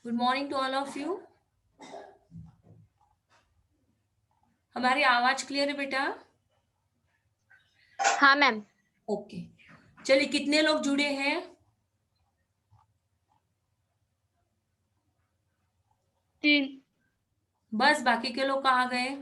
Good morning to all of you. हमारी आवाज clear है बेटा? हाँ मैम। ओके, चलिए कितने लोग जुड़े हैं? 3। बस, बाकी के लोग कहाँ गए?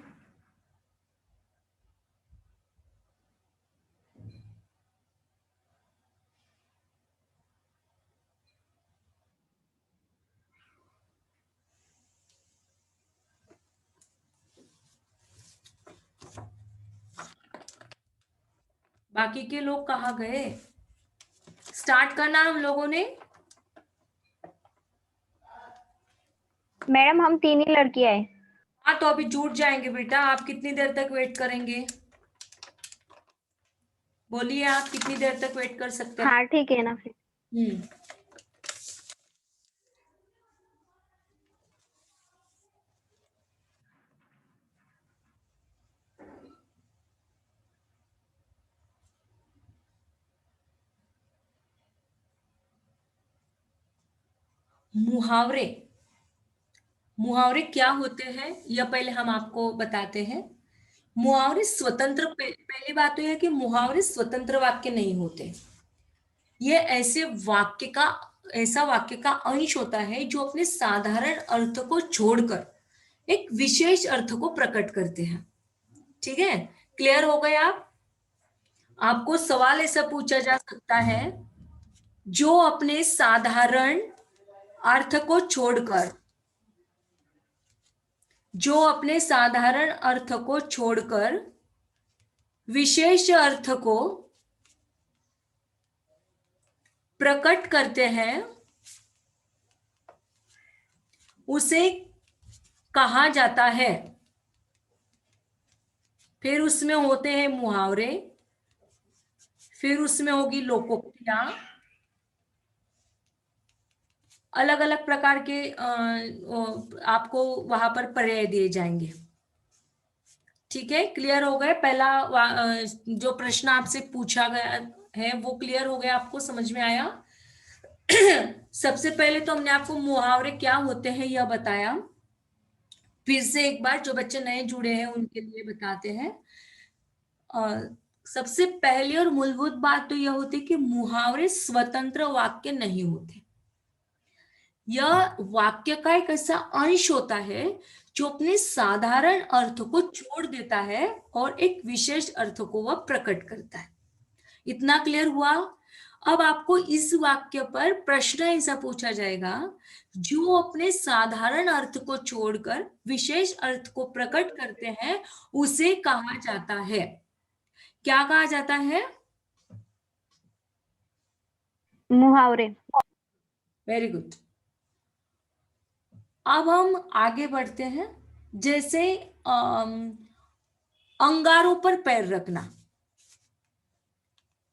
बाकी के लोग कहाँ गए? स्टार्ट करना हम लोगों ने। मैडम हम 3 ही लड़कियां हैं। हाँ, तो अभी जुड़ जाएंगे बेटा। आप कितनी देर तक वेट करेंगे? बोलिए, आप कितनी देर तक वेट कर सकते हैं? हाँ ठीक है ना फिर। हम्म। मुहावरे। मुहावरे क्या होते हैं यह पहले हम आपको बताते हैं। मुहावरे स्वतंत्र, पहली बात तो यह है कि मुहावरे स्वतंत्र वाक्य नहीं होते। ये ऐसा वाक्य का अंश होता है जो अपने साधारण अर्थ को छोड़कर एक विशेष अर्थ को प्रकट करते हैं। ठीक है, क्लियर हो गए आप? आपको सवाल ऐसा पूछा जा सकता है, जो अपने साधारण अर्थ को छोड़कर, जो अपने साधारण अर्थ को छोड़कर विशेष अर्थ को प्रकट करते हैं, उसे कहा जाता है। फिर उसमें होते हैं मुहावरे, फिर उसमें होगी लोकोक्तियां, अलग अलग प्रकार के आपको वहां पर पर्याय दिए जाएंगे। ठीक है, क्लियर हो गए? पहला जो प्रश्न आपसे पूछा गया है वो क्लियर हो गया? आपको समझ में आया? सबसे पहले तो हमने आपको मुहावरे क्या होते हैं यह बताया। फिर से एक बार जो बच्चे नए जुड़े हैं उनके लिए बताते हैं। सबसे पहली और मूलभूत बात तो यह होती है कि मुहावरे स्वतंत्र वाक्य नहीं होते। यह वाक्य का एक ऐसा अंश होता है जो अपने साधारण अर्थ को छोड़ देता है और एक विशेष अर्थ को वह प्रकट करता है। इतना क्लियर हुआ? अब आपको इस वाक्य पर प्रश्न ऐसा पूछा जाएगा, जो अपने साधारण अर्थ को छोड़कर विशेष अर्थ को प्रकट करते हैं, उसे कहा जाता है। क्या कहा जाता है? मुहावरे। Very good. अब हम आगे बढ़ते हैं। जैसे अंगारों पर पैर रखना,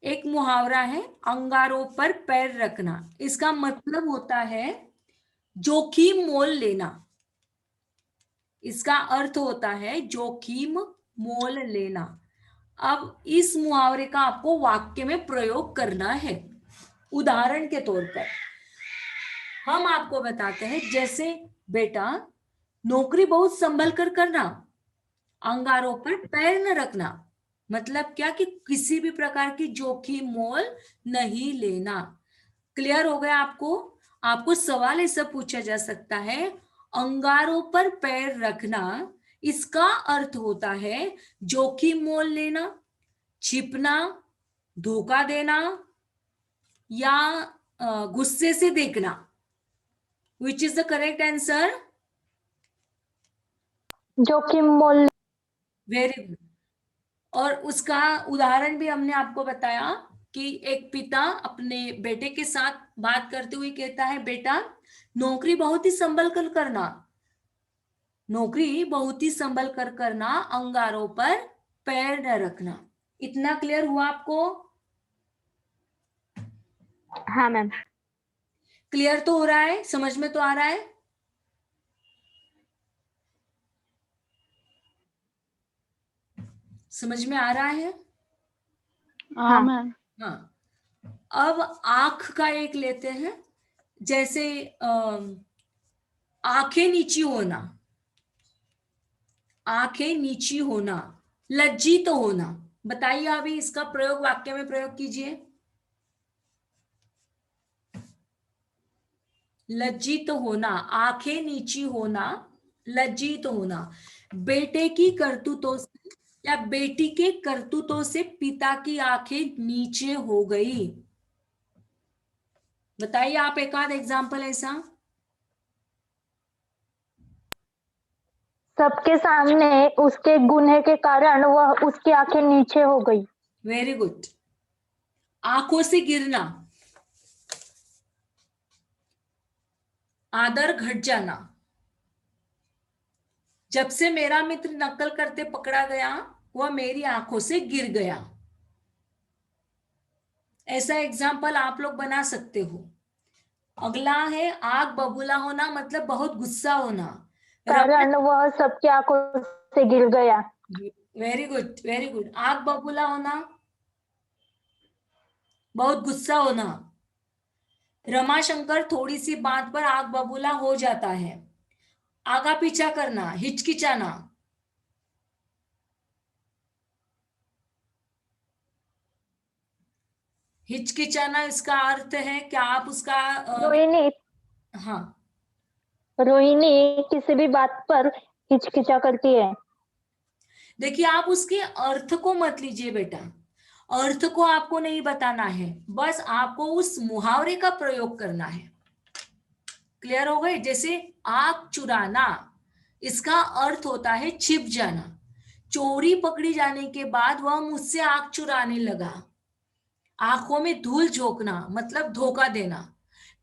एक मुहावरा है, अंगारों पर पैर रखना। इसका मतलब होता है जोखिम मोल लेना। इसका अर्थ होता है जोखिम मोल लेना। अब इस मुहावरे का आपको वाक्य में प्रयोग करना है। उदाहरण के तौर पर हम आपको बताते हैं, जैसे बेटा नौकरी बहुत संभल कर करना, अंगारों पर पैर न रखना। मतलब क्या कि किसी भी प्रकार की जोखिम मोल नहीं लेना। क्लियर हो गया आपको? आपको सवाल ऐसा पूछा जा सकता है, अंगारों पर पैर रखना, इसका अर्थ होता है जोखिम मोल लेना, छिपना, धोखा देना, या गुस्से से देखना। Which is the correct answer? जोखिम मोल। Very good. और उसका उदाहरण भी हमने आपको बताया कि एक पिता अपने बेटे के साथ बात करते हुए कहता है, बेटा नौकरी बहुत ही संभल कर करना, नौकरी बहुत ही संभल कर करना, अंगारों पर पैर न रखना। इतना क्लियर हुआ आपको? हाँ मैम। क्लियर तो हो रहा है? समझ में तो आ रहा है? समझ में आ रहा है? हाँ मैम। हाँ। अब आंख का एक लेते हैं। जैसे आंखें नीची होना, आंखें नीची होना, लज्जित होना। बताइए अभी इसका प्रयोग वाक्य में प्रयोग कीजिए। लज्जित होना, आंखें नीची होना, लज्जित होना। बेटे की करतूतों से या बेटी के करतूतों से पिता की आंखें नीचे हो गई। बताइए आप एक आध एग्जाम्पल ऐसा। सबके सामने उसके गुन्हे के कारण वह उसकी आंखें नीचे हो गई। Very good. आंखों से गिरना, आदर घट जाना। जब से मेरा मित्र नकल करते पकड़ा गया वह मेरी आंखों से गिर गया। ऐसा एग्जाम्पल आप लोग बना सकते हो। अगला है आग बबूला होना, मतलब बहुत गुस्सा होना। कारण वह सबकी आंखों से गिर गया। Very good, very good. आग बबूला होना, बहुत गुस्सा होना। रमाशंकर थोड़ी सी बात पर आग बबूला हो जाता है। आगा पीछा करना, हिचकिचाना। हिचकिचाना इसका अर्थ है क्या आप उसका रोहिणी हाँ, रोहिणी किसी भी बात पर हिचकिचा करती है। देखिए आप उसके अर्थ को मत लीजिए बेटा, अर्थ को आपको नहीं बताना है, बस आपको उस मुहावरे का प्रयोग करना है। क्लियर हो गए। जैसे आग चुराना, इसका अर्थ होता है छिप जाना। चोरी पकड़ी जाने के बाद वह मुझसे आग चुराने लगा। आंखों में धूल झोंकना मतलब धोखा देना।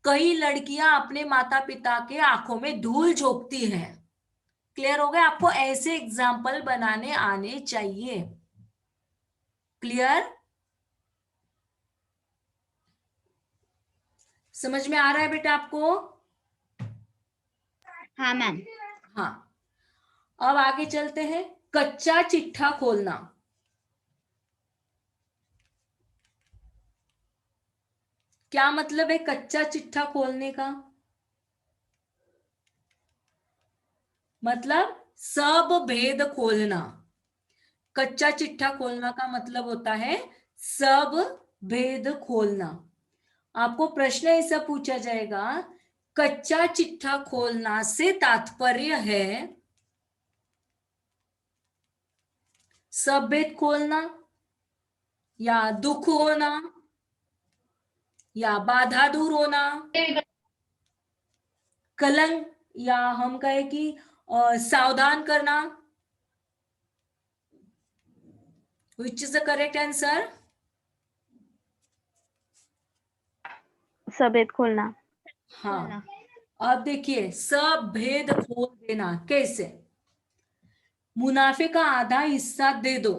कई लड़कियां अपने माता पिता के आंखों में धूल झोंकती हैं। क्लियर हो गया। आपको ऐसे एग्जाम्पल बनाने आने चाहिए। क्लियर, समझ में आ रहा है बेटा आपको? हाँ मैम। हाँ, अब आगे चलते हैं। कच्चा चिट्ठा खोलना, क्या मतलब है कच्चा चिट्ठा खोलने का? मतलब सब भेद खोलना। कच्चा चिट्ठा खोलना का मतलब होता है सब भेद खोलना। आपको प्रश्न ऐसा पूछा जाएगा, कच्चा चिट्ठा खोलना से तात्पर्य है सब भेद खोलना, या दुख होना, या बाधा दूर होना, कलंक, या हम कहे कि सावधान करना। Which is the correct answer? सफेद खोलना। हाँ, अब देखिए सब भेद खोल देना कैसे। मुनाफे का आधा हिस्सा दे दो,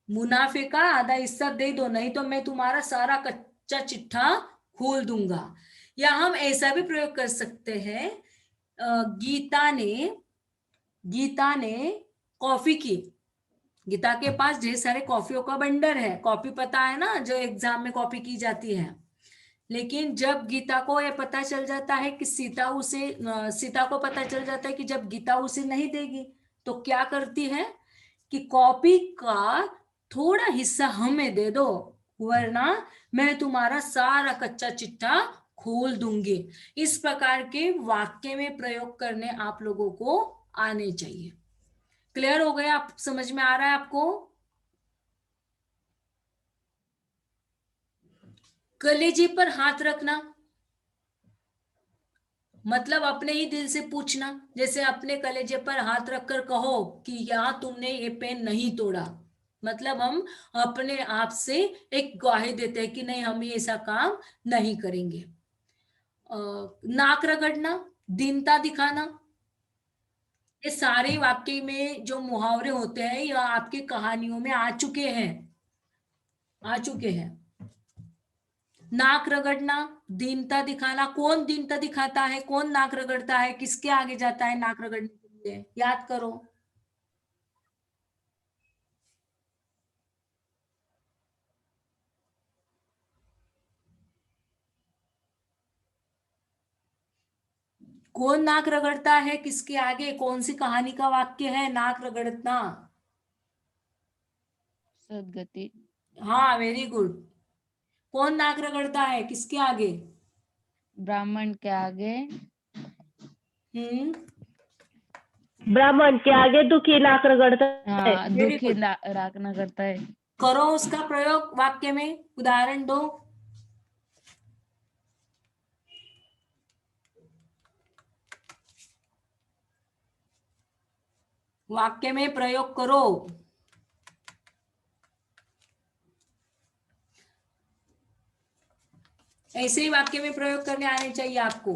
मुनाफे का आधा हिस्सा दे दो, नहीं तो मैं तुम्हारा सारा कच्चा चिट्ठा खोल दूंगा। या हम ऐसा भी प्रयोग कर सकते हैं, गीता ने कॉफी की, गीता के पास ढेर सारे कॉफियों का बंडर है। कॉफी पता है ना, जो एग्जाम में कॉपी की जाती है। लेकिन जब गीता को यह पता चल जाता है कि सीता को पता चल जाता है कि जब गीता उसे नहीं देगी, तो क्या करती है कि कॉपी का थोड़ा हिस्सा हमें दे दो, वरना मैं तुम्हारा सारा कच्चा चिट्ठा खोल दूंगी। इस प्रकार के वाक्य में प्रयोग करने आप लोगों को आने चाहिए। क्लियर हो गया? आप समझ में आ रहा है आपको? कलेजे पर हाथ रखना मतलब अपने ही दिल से पूछना। जैसे अपने कलेजे पर हाथ रखकर कहो कि यहाँ तुमने ये पेन नहीं तोड़ा, मतलब हम अपने आप से एक ग्वाही देते हैं कि नहीं, हम ये ऐसा काम नहीं करेंगे। नाक रगड़ना, दीनता दिखाना। ये सारे वाक्य में जो मुहावरे होते हैं यह आपकी कहानियों में आ चुके हैं, आ चुके हैं। नाक रगड़ना, दीनता दिखाना। कौन दीनता दिखाता है, कौन नाक रगड़ता है, किसके आगे जाता है नाक रगड़ने के लिए? याद करो। कौन नाक रगड़ता है किसके आगे? कौन सी कहानी का वाक्य है नाक रगड़ना? सदगति। हाँ, वेरी गुड। कौन नाक रगड़ता है किसके आगे? ब्राह्मण के आगे। हम्म, ब्राह्मण के आगे दुखी नाक रगड़ता है। हाँ, Very दुखी good. राखना करता है। करो उसका प्रयोग वाक्य में, उदाहरण दो। वाक्य में प्रयोग करो। ऐसे ही वाक्य में प्रयोग करने आने चाहिए आपको।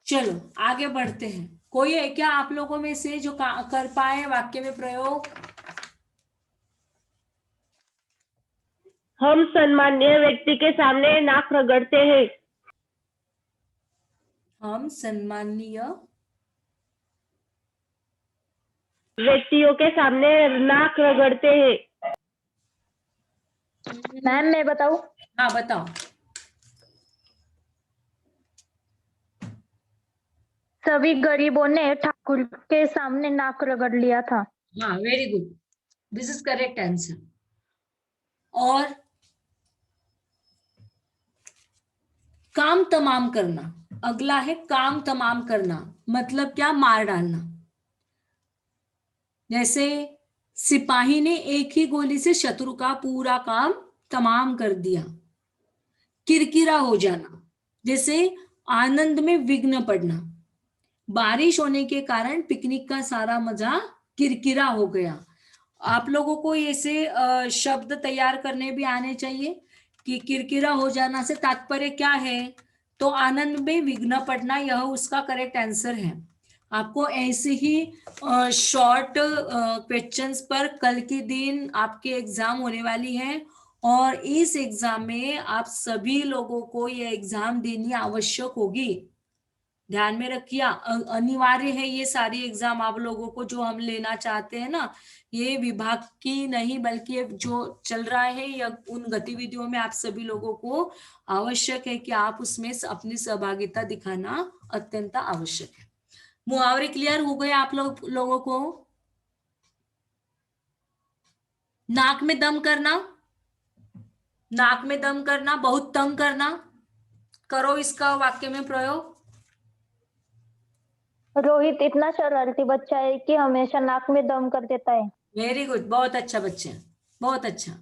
चलो आगे बढ़ते हैं। कोई है क्या आप लोगों में से जो कर पाए वाक्य में प्रयोग? हम सम्मानीय व्यक्ति के सामने नाक रगड़ते हैं। हम सम्मानीय व्यक्तियों के सामने नाक रगड़ते हैं। मैम मैं बताऊं? हाँ बताओ। सभी गरीबों ने ठाकुर के सामने नाक रगड़ लिया था। हाँ, very good, this is correct answer. और काम तमाम करना, अगला है काम तमाम करना। मतलब क्या? मार डालना। जैसे सिपाही ने एक ही गोली से शत्रु का पूरा काम तमाम कर दिया। किरकिरा हो जाना, जैसे आनंद में विघ्न पड़ना। बारिश होने के कारण पिकनिक का सारा मजा किरकिरा हो गया। आप लोगों को ऐसे शब्द तैयार करने भी आने चाहिए कि किरकिरा हो जाना से तात्पर्य क्या है। तो आनंद में विघ्न पड़ना, यह उसका करेक्ट आंसर है। आपको ऐसे ही शॉर्ट क्वेश्चंस पर कल के दिन आपके एग्जाम होने वाली है, और इस एग्जाम में आप सभी लोगों को यह एग्जाम देनी आवश्यक होगी। ध्यान में रखिए, अनिवार्य है ये सारी एग्जाम आप लोगों को जो हम लेना चाहते हैं ना। ये विभाग की नहीं बल्कि ये जो चल रहा है या उन गतिविधियों में आप सभी लोगों को आवश्यक है कि आप उसमें अपनी सहभागिता दिखाना अत्यंत आवश्यक है। मुहावरे क्लियर हो गए आप लोगों को? नाक में दम करना, नाक में दम करना, बहुत तंग करना। करो इसका वाक्य में प्रयोग। रोहित इतना शरारती बच्चा है कि हमेशा नाक में दम कर देता है। वेरी गुड, बहुत अच्छा बच्चे, बहुत अच्छा।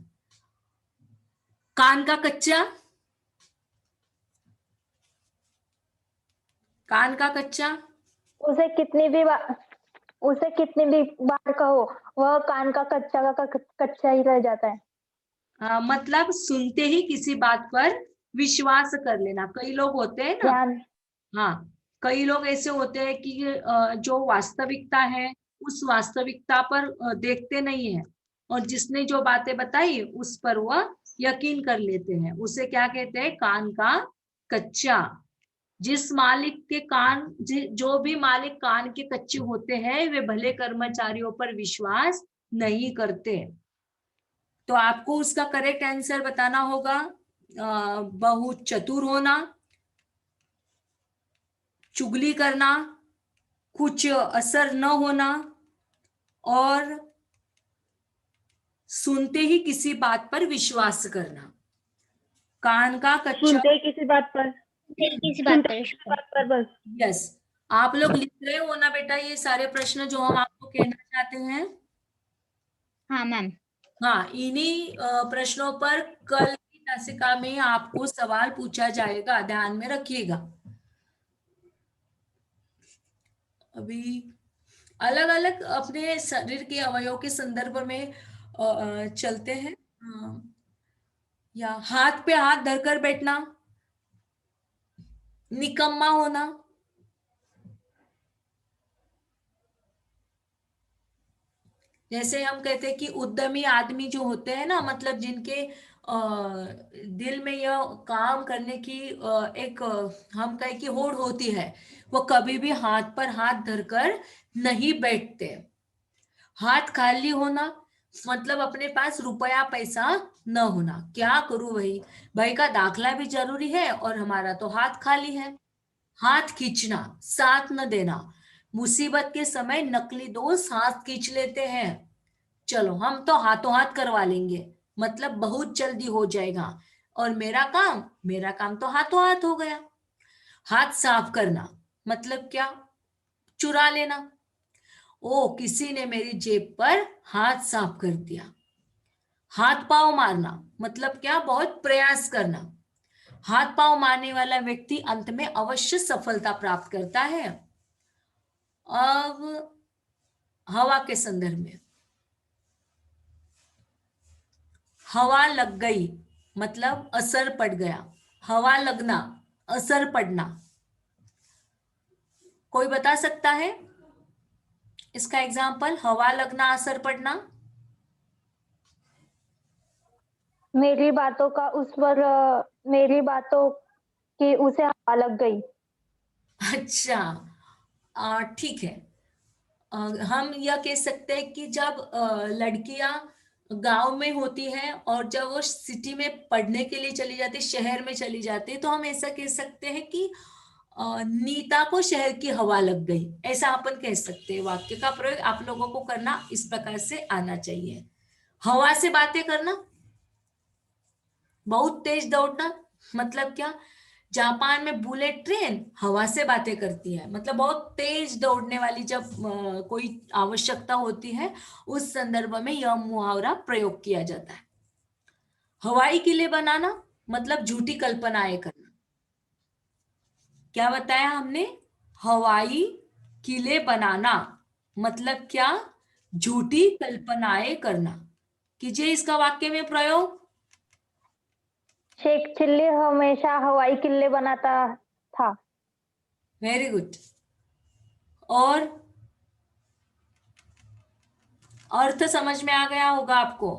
कान का कच्चा, कान का कच्चा। उसे कितनी भी बार कहो, वह कान का कच्चा ही रह जाता है। मतलब सुनते ही किसी बात पर विश्वास कर लेना। कई लोग होते हैं ना, ध्यान। हाँ, कई लोग ऐसे होते हैं कि जो वास्तविकता है उस वास्तविकता पर देखते नहीं है, और जिसने जो बातें बताई उस पर वह यकीन कर लेते हैं। उसे क्या कहते हैं? कान का कच्चा। जिस मालिक के कान जो भी मालिक कान के कच्चे होते हैं वे भले कर्मचारियों पर विश्वास नहीं करते। तो आपको उसका करेक्ट आंसर बताना होगा। बहुत चतुर होना, चुगली करना, कुछ असर न होना, और सुनते ही किसी बात पर विश्वास करना। कान का कच्चा। सुनते ही किसी बात पर बस। यस, आप लोग लिख रहे हो ना बेटा ये सारे प्रश्न जो हम आपको कहना चाहते हैं? हाँ मैम। हाँ, इन्हीं प्रश्नों पर कल की नासिका में आपको सवाल पूछा जाएगा, ध्यान में रखिएगा। अभी अलग अलग अपने शरीर के अवयव के संदर्भ में चलते हैं। या हाथ पे हाथ धरकर बैठना, निकम्मा होना, जैसे हम कहते हैं कि उद्यमी आदमी जो होते हैं ना, मतलब जिनके दिल में यह काम करने की एक हम कहें कि होड़ होती है, वो कभी भी हाथ पर हाथ धरकर नहीं बैठते। हाथ खाली होना मतलब अपने पास रुपया पैसा न होना। क्या करूं भाई, भाई का दाखला भी जरूरी है और हमारा तो हाथ खाली है। हाथ खींचना, साथ न देना। मुसीबत के समय नकली दोस्त हाथ खींच लेते हैं। चलो हम तो हाथों हाथ करवा लेंगे, मतलब बहुत जल्दी हो जाएगा, और मेरा काम तो हाथों हाथ हो गया। हाथ साफ करना मतलब क्या? चुरा लेना। ओ, किसी ने मेरी जेब पर हाथ साफ कर दिया। हाथ पांव मारना मतलब क्या? बहुत प्रयास करना। हाथ पांव मारने वाला व्यक्ति अंत में अवश्य सफलता प्राप्त करता है। अब हवा के संदर्भ में, हवा लग गई मतलब असर पड़ गया। हवा लगना, असर पड़ना। कोई बता सकता है इसका एग्जाम्पल? हवा लगना, असर पड़ना। मेरी बातों का उस पर मेरी बातों की उसे हवा लग गई। अच्छा, ठीक है। हम यह कह सकते हैं कि जब लड़कियां गांव में होती है और जब वो सिटी में पढ़ने के लिए चली जाती, शहर में चली जाती, तो हम ऐसा कह सकते हैं कि नीता को शहर की हवा लग गई, ऐसा अपन कह सकते हैं। वाक्य का प्रयोग आप लोगों को करना इस प्रकार से आना चाहिए। हवा से बातें करना, बहुत तेज दौड़ना मतलब क्या? जापान में बुलेट ट्रेन हवा से बातें करती है, मतलब बहुत तेज दौड़ने वाली जब कोई आवश्यकता होती है, उस संदर्भ में यह मुहावरा प्रयोग किया जाता है। हवाई किले बनाना मतलब झूठी कल्पनाएं करना। क्या बताया हमने? हवाई किले बनाना मतलब क्या? झूठी कल्पनाएं करना। कीजिए इसका वाक्य में प्रयोग। शेख चिल्ली हमेशा हवाई किल्ले बनाता था। Very good. और अर्थ समझ में आ गया होगा आपको?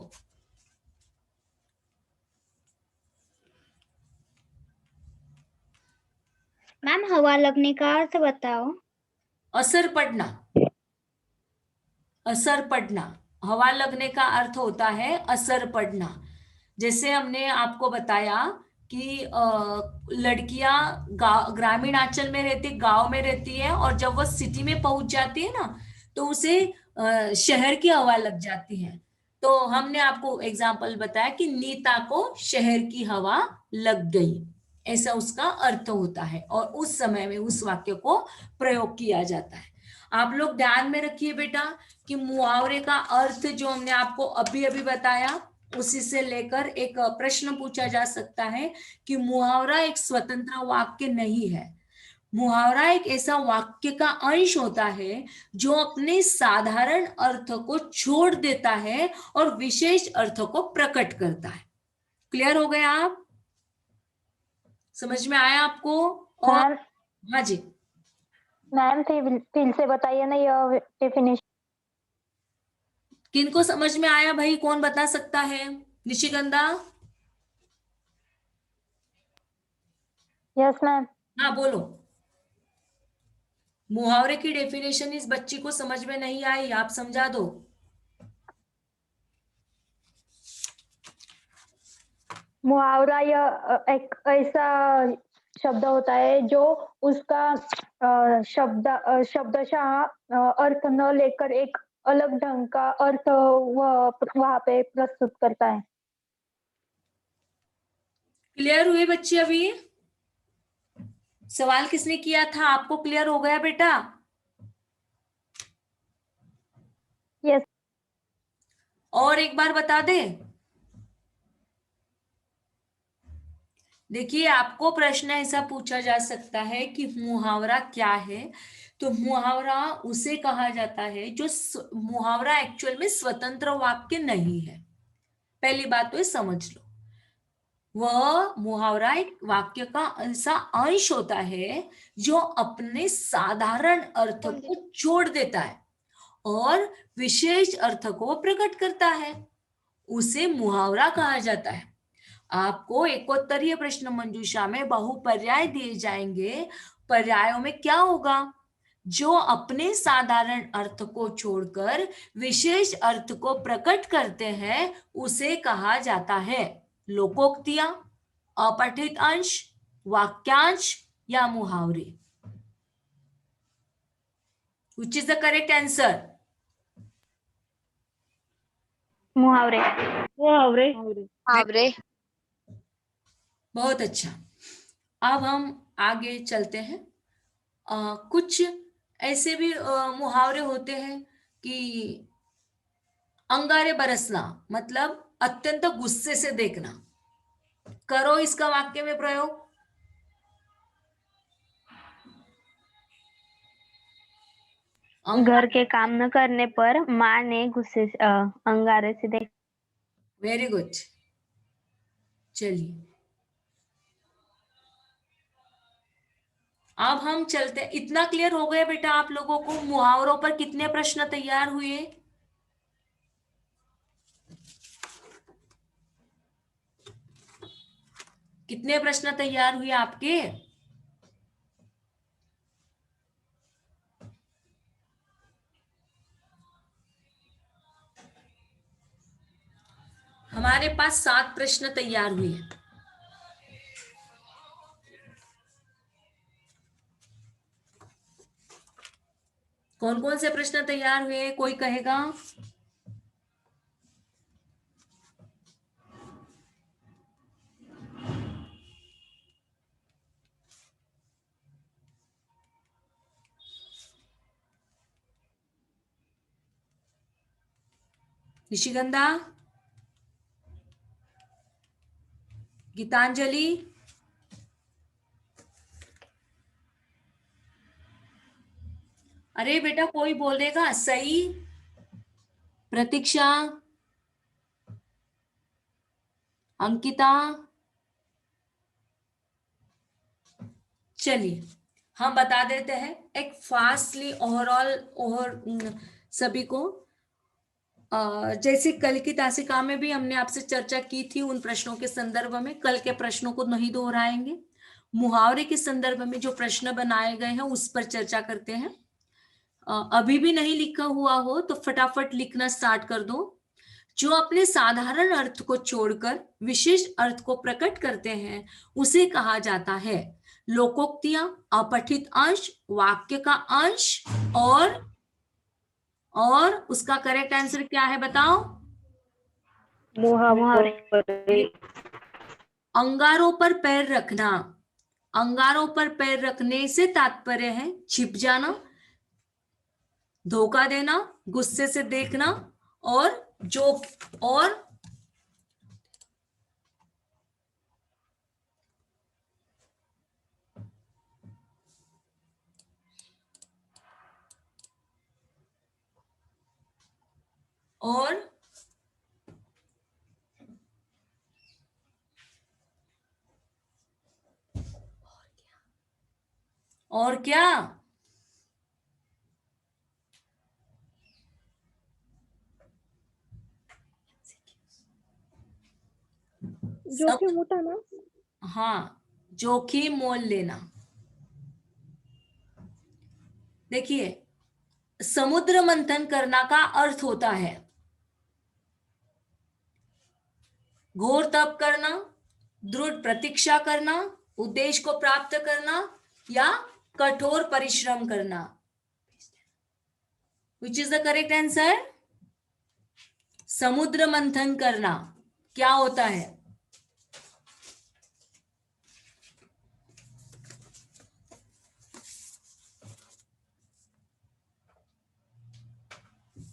मैम हवा लगने का अर्थ बताओ। असर पड़ना, असर पड़ना। हवा लगने का अर्थ होता है असर पड़ना। जैसे हमने आपको बताया कि लड़कियां ग्रामीण अंचल में रहती, गांव में रहती है, और जब वह सिटी में पहुंच जाती है ना, तो उसे शहर की हवा लग जाती है। तो हमने आपको एग्जाम्पल बताया कि नीता को शहर की हवा लग गई, ऐसा उसका अर्थ होता है, और उस समय में उस वाक्य को प्रयोग किया जाता है। आप लोग ध्यान में रखिए बेटा कि मुहावरे का अर्थ जो हमने आपको अभी अभी बताया, उसी से लेकर एक प्रश्न पूछा जा सकता है कि मुहावरा एक स्वतंत्र वाक्य नहीं है। मुहावरा एक ऐसा वाक्य का अंश होता है जो अपने साधारण अर्थ को छोड़ देता है और विशेष अर्थ को प्रकट करता है। क्लियर हो गया? आप समझ में आया आपको? और मैम हाँ जी, मैम फिर से बताइए ना यह डेफिनेशन। किनको समझ में आया भाई? कौन बता सकता है? निशिगंधा? Yes ma'am. हाँ बोलो। मुहावरे की डेफिनेशन इस बच्ची को समझ में नहीं आई, आप समझा दो। मुहावरा यह एक ऐसा शब्द होता है जो उसका शब्दशः अर्थ न लेकर एक अलग ढंग का अर्थ वहां पे प्रस्तुत करता है। क्लियर हुए बच्चे? अभी सवाल किसने किया था? आपको क्लियर हो गया बेटा? यस। और एक बार बता दे। देखिए, आपको प्रश्न ऐसा पूछा जा सकता है कि मुहावरा क्या है। तो मुहावरा उसे कहा जाता है जो मुहावरा एक्चुअल में स्वतंत्र वाक्य नहीं है। पहली बात तो ये समझ लो, वह मुहावरा एक वाक्य का ऐसा अंश होता है जो अपने साधारण अर्थ को जोड़ देता है और विशेष अर्थ को प्रकट करता है। उसे मुहावरा कहा जाता है। आपको एकोत्तरीय प्रश्न मंजूषा में बहुपर्याय दिए जाएंगे। पर्यायों में क्या होगा? जो अपने साधारण अर्थ को छोड़कर विशेष अर्थ को प्रकट करते हैं उसे कहा जाता है लोकोक्तियां, अपठित अंश, वाक्यांश या मुहावरे। Which is the correct answer? मुहावरे। मुहावरे। मुहावरे। बहुत अच्छा। अब हम आगे चलते हैं। कुछ ऐसे भी मुहावरे होते हैं कि अंगारे बरसना मतलब अत्यंत गुस्से से देखना। करो इसका वाक्य में प्रयोग। घर के काम न करने पर माँ ने गुस्से से अंगारे से देख। Very good. चलिए अब हम चलते हैं। इतना क्लियर हो गया बेटा आप लोगों को? मुहावरों पर कितने प्रश्न तैयार हुए? कितने प्रश्न तैयार हुए आपके? हमारे पास 7 प्रश्न तैयार हुए हैं। कौन कौन से प्रश्न तैयार हुए कोई कहेगा? निशिगंधा, गीतांजलि, अरे बेटा कोई बोलेगा सही? प्रतीक्षा, अंकिता, चलिए हम बता देते हैं एक फास्टली ओवरऑल और सभी को। जैसे कल की तासिका में भी हमने आपसे चर्चा की थी उन प्रश्नों के संदर्भ में, कल के प्रश्नों को नहीं दोहराएंगे। मुहावरे के संदर्भ में जो प्रश्न बनाए गए हैं उस पर चर्चा करते हैं। अभी भी नहीं लिखा हुआ हो तो फटाफट लिखना स्टार्ट कर दो। जो अपने साधारण अर्थ को छोड़कर विशेष अर्थ को प्रकट करते हैं उसे कहा जाता है लोकोक्तियां, अपठित अंश, वाक्य का अंश और उसका करेक्ट आंसर क्या है बताओ? मुहावरे। अंगारों पर पैर रखना। अंगारों पर पैर रखने से तात्पर्य है छिप जाना, धोखा देना, गुस्से से देखना और और क्या? जोखिम उठाना। हाँ, जोखिम मोल लेना। देखिए समुद्र मंथन करना का अर्थ होता है घोर तप करना, दृढ़ प्रतीक्षा करना, उद्देश्य को प्राप्त करना या कठोर परिश्रम करना। Which is the correct answer? समुद्र मंथन करना क्या होता है?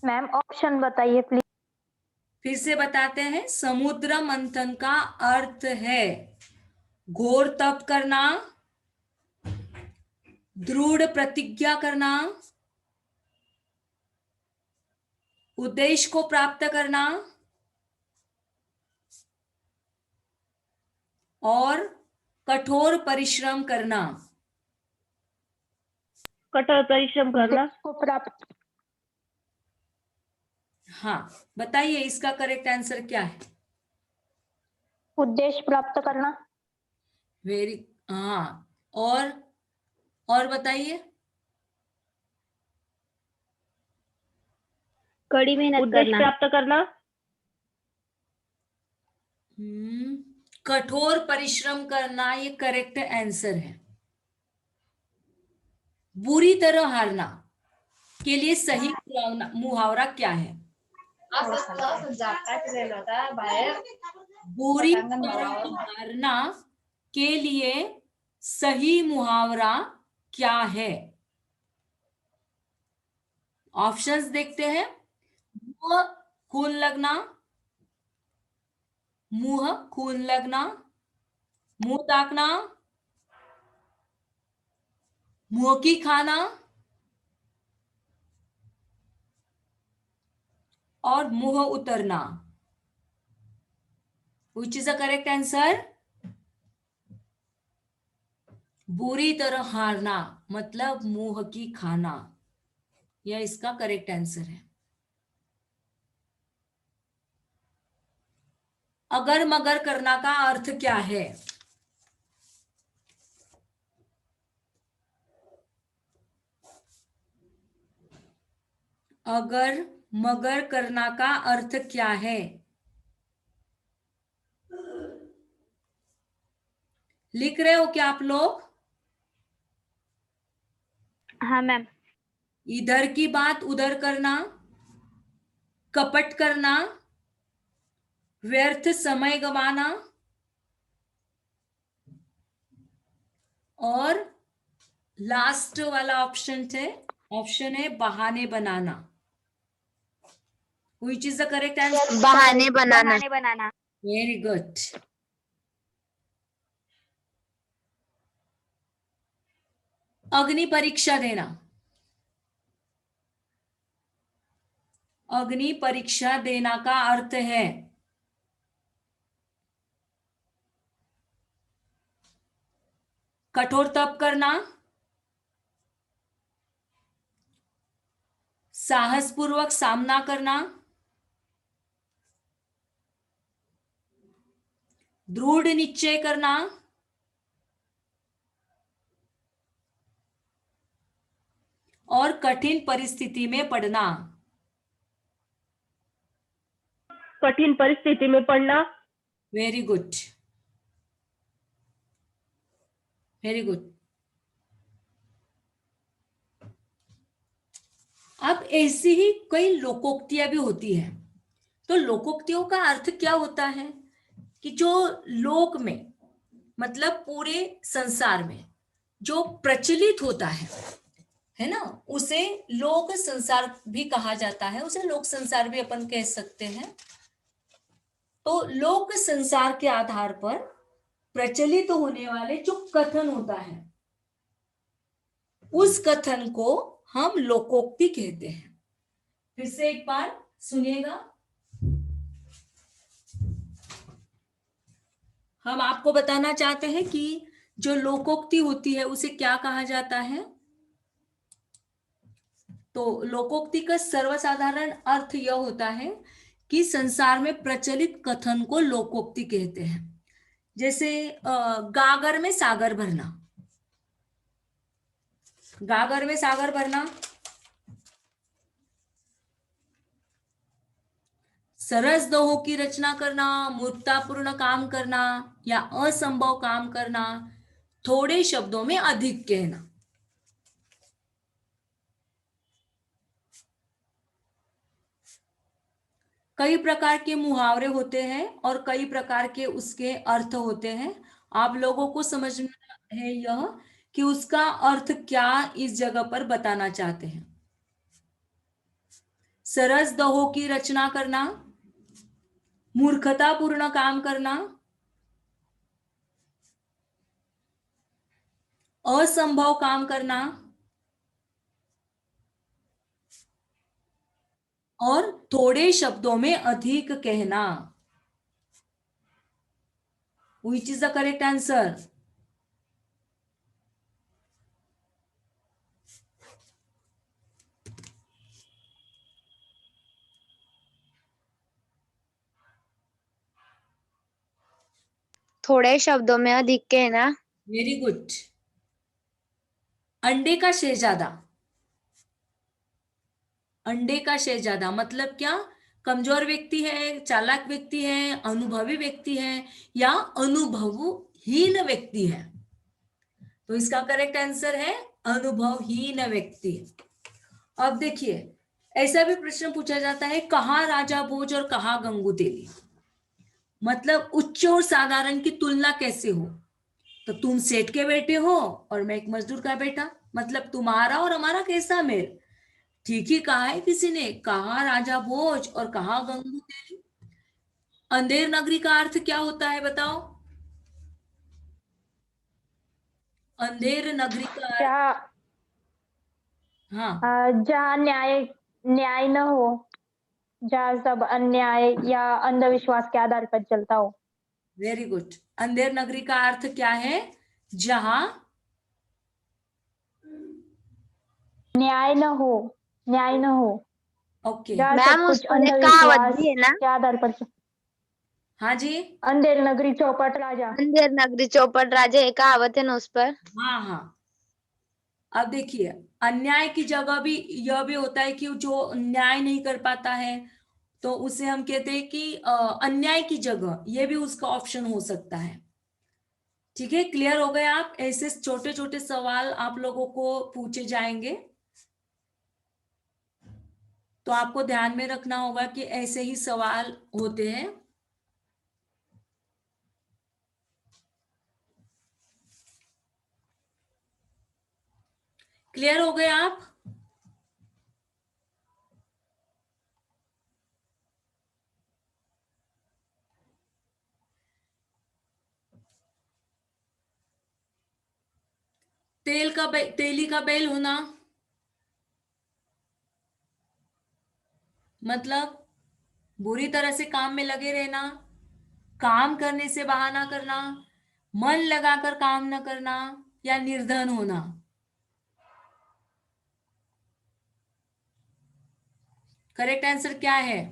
मैम ऑप्शन बताइए प्लीज। फिर से बताते हैं। समुद्र मंथन का अर्थ है घोर तप करना, दृढ़ प्रतिज्ञा करना, उद्देश्य को प्राप्त करना और कठोर परिश्रम करना। कठोर परिश्रम करना। उद्देश्य को प्राप्त। हाँ बताइए इसका करेक्ट आंसर क्या है? उद्देश्य प्राप्त करना। वेरी, हाँ, और बताइए। कड़ी मेहनत उद्देश्य करना। प्राप्त करना। कठोर परिश्रम करना, ये करेक्ट आंसर है। बुरी तरह हारना के लिए सही मुहावरा क्या है? बुरी तरह हारना के लिए सही मुहावरा क्या है? ऑप्शंस देखते हैं। मुंह खून लगना, मुंह खून लगना, मुंह ताकना, मुंह की खाना और मुंह उतरना। Which is the correct answer? बुरी तरह हारना मतलब मुंह की खाना, यह इसका करेक्ट आंसर है। अगर मगर करना का अर्थ क्या है? अगर मगर करना का अर्थ क्या है? लिख रहे हो क्या आप लोग? हाँ मैम। इधर की बात उधर करना, कपट करना, व्यर्थ समय गंवाना और लास्ट वाला ऑप्शन है बहाने बनाना। Which is the correct answer? बहाने बनाना। Very good. अग्नि परीक्षा देना। अग्नि परीक्षा देना का अर्थ है कठोर तप करना, साहसपूर्वक सामना करना, दृढ़ निश्चय करना और कठिन परिस्थिति में पड़ना। कठिन परिस्थिति में पड़ना। Very good, very good. अब ऐसी ही कई लोकोक्तियां भी होती हैं। तो लोकोक्तियों का अर्थ क्या होता है कि जो लोक में मतलब पूरे संसार में जो प्रचलित होता है ना, उसे लोक संसार भी कहा जाता है, उसे लोक संसार भी अपन कह सकते हैं। तो लोक संसार के आधार पर प्रचलित होने वाले जो कथन होता है उस कथन को हम लोकोक्ति कहते हैं। फिर से एक बार सुनिएगा। हम आपको बताना चाहते हैं कि जो लोकोक्ति होती है उसे क्या कहा जाता है। तो लोकोक्ति का सर्वसाधारण अर्थ यह होता है कि संसार में प्रचलित कथन को लोकोक्ति कहते हैं। जैसे गागर में सागर भरना, गागर में सागर भरना, सरस दोहों की रचना करना, मूर्खतापूर्ण काम करना या असंभव काम करना, थोड़े शब्दों में अधिक कहना। कई प्रकार के मुहावरे होते हैं और कई प्रकार के उसके अर्थ होते हैं। आप लोगों को समझना है यह कि उसका अर्थ क्या इस जगह पर बताना चाहते हैं। सरस दोहों की रचना करना, मूर्खतापूर्ण काम करना, असंभव काम करना और थोड़े शब्दों में अधिक कहना। Which is the correct answer? थोड़े शब्दों में अधिक कहना। Very good. अंडे का शहजादा, अंडे का शहजादा मतलब क्या? कमजोर व्यक्ति है, चालाक व्यक्ति है, अनुभवी व्यक्ति है, या अनुभवहीन व्यक्ति है? तो इसका करेक्ट आंसर है अनुभवहीन व्यक्ति। अब देखिए, ऐसा भी प्रश्न पूछा जाता है, कहाँ राजा भोज और कहाँ गंगू तेली, मतलब उच्च और साधारण की तुलना कैसे हो? तो तुम सेठ के बेटे हो और मैं एक मजदूर का बेटा, मतलब तुम्हारा और हमारा कैसा मेल? ठीक ही कहा है किसी ने, कहा राजा भोज और कहा गंगू तेली। अंधेर नगरी का अर्थ क्या होता है बताओ? अंधेर नगरी का अर्थ, जहाँ हाँ जहाँ न्याय न्याय न हो, जहाँ सब अन्याय या अंधविश्वास के आधार पर चलता हो। Very good. अंधेर नगरी का अर्थ क्या है? जहां न्याय न हो, न्याय न हो, ओके, जहाँ मैम सब उस कुछ पर एक कहावत अंधविश्वास भी है ना, के आधार पर हाँ जी, अंधेर नगरी चौपट राजा। अंधेर नगरी चौपट राजा, एक कहावत है ना उस पर। हाँ हाँ। अब देखिए, अन्याय की जगह भी यह भी होता है कि जो न्याय नहीं कर पाता है तो उसे हम कहते हैं कि अन्याय की जगह, ये भी उसका ऑप्शन हो सकता है। ठीक है, क्लियर हो गए आप? ऐसे छोटे छोटे सवाल आप लोगों को पूछे जाएंगे, तो आपको ध्यान में रखना होगा कि ऐसे ही सवाल होते हैं। क्लियर हो गए आप? तेली का बैल होना मतलब बुरी तरह से काम में लगे रहना, काम करने से बहाना करना, मन लगाकर काम न करना, या निर्धन होना। करेक्ट आंसर क्या है?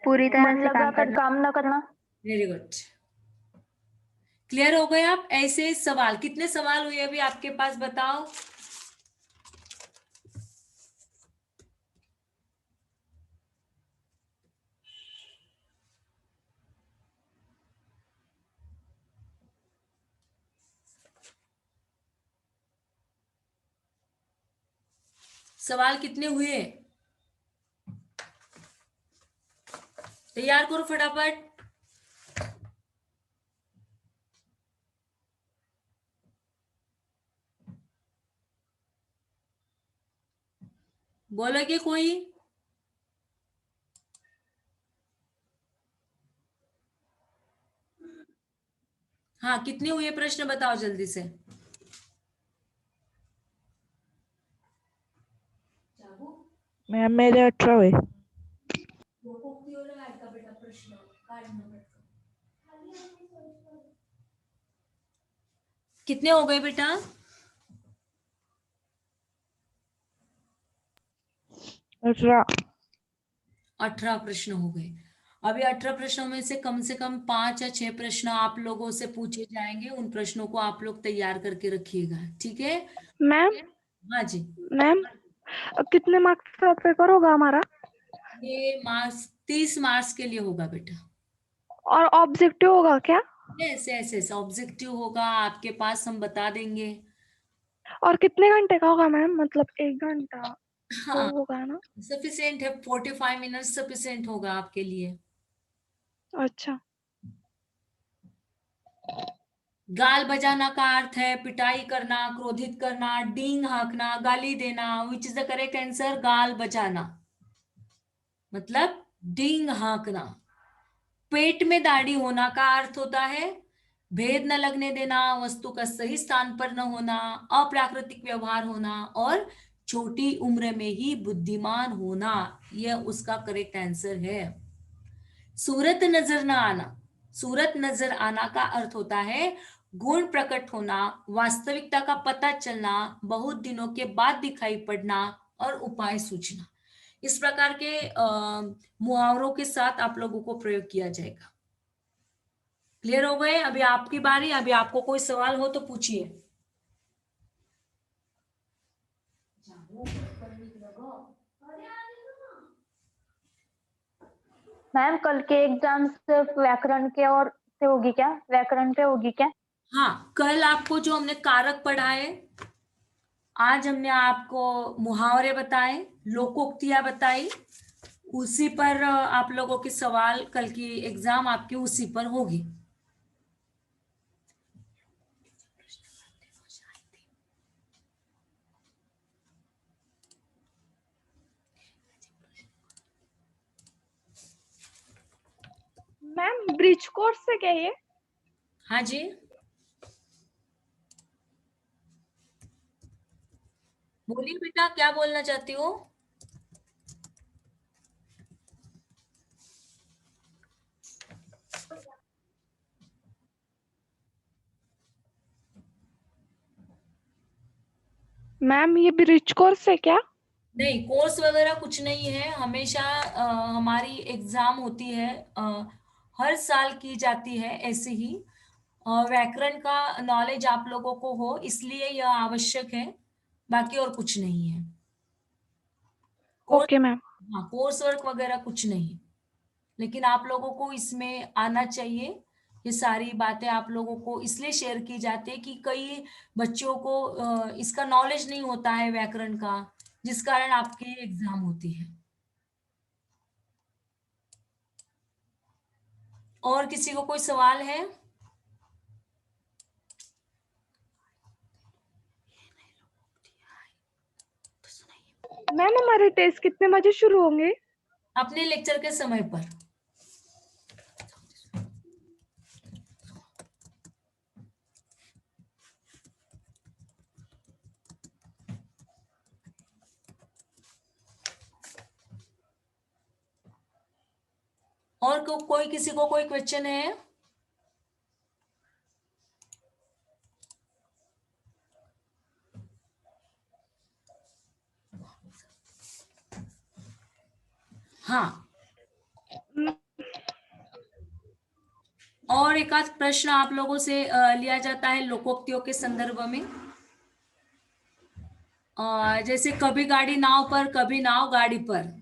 पूरी तरह मन से काम लगाकर करना। काम न करना। Very good. क्लियर हो गए आप? ऐसे सवाल, कितने सवाल हुए अभी आपके पास बताओ? सवाल कितने हुए? तैयार करो फटाफट। बोलोगे कोई? हाँ, कितने हुए प्रश्न बताओ जल्दी से। मैम मेरे 18 हुए। कितने हो गए बेटा? 18। 18 प्रश्न हो गए। अभी 18 प्रश्नों में से कम 5 या 6 प्रश्न आप लोगों से पूछे जाएंगे। उन प्रश्नों को आप लोग तैयार करके रखिएगा, ठीक है? मैम हाँ जी। मैम कितने मार्क्स का पेपर होगा हमारा? ये मार्क्स 30 मार्क्स के लिए होगा बेटा। और ऑब्जेक्टिव होगा क्या? यस यस यस, ऑब्जेक्टिव होगा आपके पास, हम बता देंगे। और कितने घंटे का होगा मैम? मतलब 1 घंटा तो हाँ, होगा ना? सफिशिएंट है, 45 मिनट सफिशिएंट होगा आपके लिए। अच्छा। गाल बजाना का अर्थ है पिटाई करना, क्रोधित करना, डींग हाँकना, गाली देना। Which is the correct answer? गाल बजाना मतलब डींग हाँकना। पेट में दाढ़ी होना का अर्थ होता है भेद न लगने देना, वस्तु का सही स्थान पर न होना, अप्राकृतिक व्यवहार होना, और छोटी उम्र में ही बुद्धिमान होना। यह उसका करेक्ट आंसर है। सूरत नजर न आना, सूरत नजर आना का अर्थ होता है गुण प्रकट होना, वास्तविकता का पता चलना, बहुत दिनों के बाद दिखाई पड़ना, और उपाय सूझना। इस प्रकार के मुहावरों के साथ आप लोगों को प्रयोग किया जाएगा। क्लियर हो गए? अभी आपकी बारी, अभी आपको कोई सवाल हो तो पूछिए। मैम कल के एग्जाम सिर्फ व्याकरण के और से होगी क्या? व्याकरण पे होगी क्या? हाँ, कल आपको जो हमने कारक पढ़ाए, आज हमने आपको मुहावरे बताए, लोकोक्तियां बताई, उसी पर आप लोगों के सवाल, कल की एग्जाम आपकी उसी पर होगी। मैम ब्रिज कोर्स से क्या है ये? हाँ जी, बोलिए बेटा, क्या बोलना चाहती हो? मैम ये ब्रिज कोर्स है क्या? नहीं, कोर्स वगैरह कुछ नहीं है। हमेशा हमारी एग्जाम होती है, हर साल की जाती है ऐसे ही। व्याकरण का नॉलेज आप लोगों को हो, इसलिए यह आवश्यक है, बाकी और कुछ नहीं है। Okay ma'am. हाँ, कोर्स वर्क वगैरह कुछ नहीं, लेकिन आप लोगों को इसमें आना चाहिए। ये सारी बातें आप लोगों को इसलिए शेयर की जाती है कि कई बच्चों को इसका नॉलेज नहीं होता है व्याकरण का, जिस कारण आपकी एग्जाम होती है। और किसी को कोई सवाल है? मैम हमारे टेस्ट कितने बजे शुरू होंगे? अपने लेक्चर के समय पर। और कोई किसी को कोई क्वेश्चन है? हाँ, और एक आध प्रश्न आप लोगों से लिया जाता है लोकोक्तियों के संदर्भ में। जैसे कभी गाड़ी नाव पर, कभी नाव गाड़ी पर,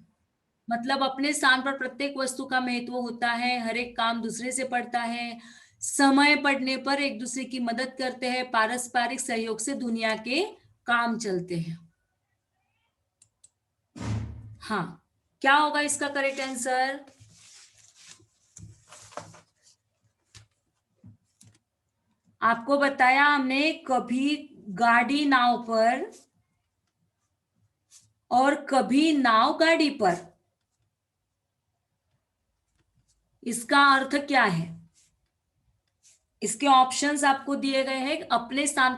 मतलब अपने स्थान पर प्रत्येक वस्तु का महत्व होता है, हर एक काम दूसरे से पड़ता है, समय पड़ने पर एक दूसरे की मदद करते हैं, पारस्परिक सहयोग से दुनिया के काम चलते हैं। हाँ, क्या होगा इसका करेक्ट आंसर? आपको बताया हमने, कभी गाड़ी नाव पर और कभी नाव गाड़ी पर। इसका अर्थ क्या है? इसके ऑप्शंस आपको दिए गए हैं। अपने स्थान पर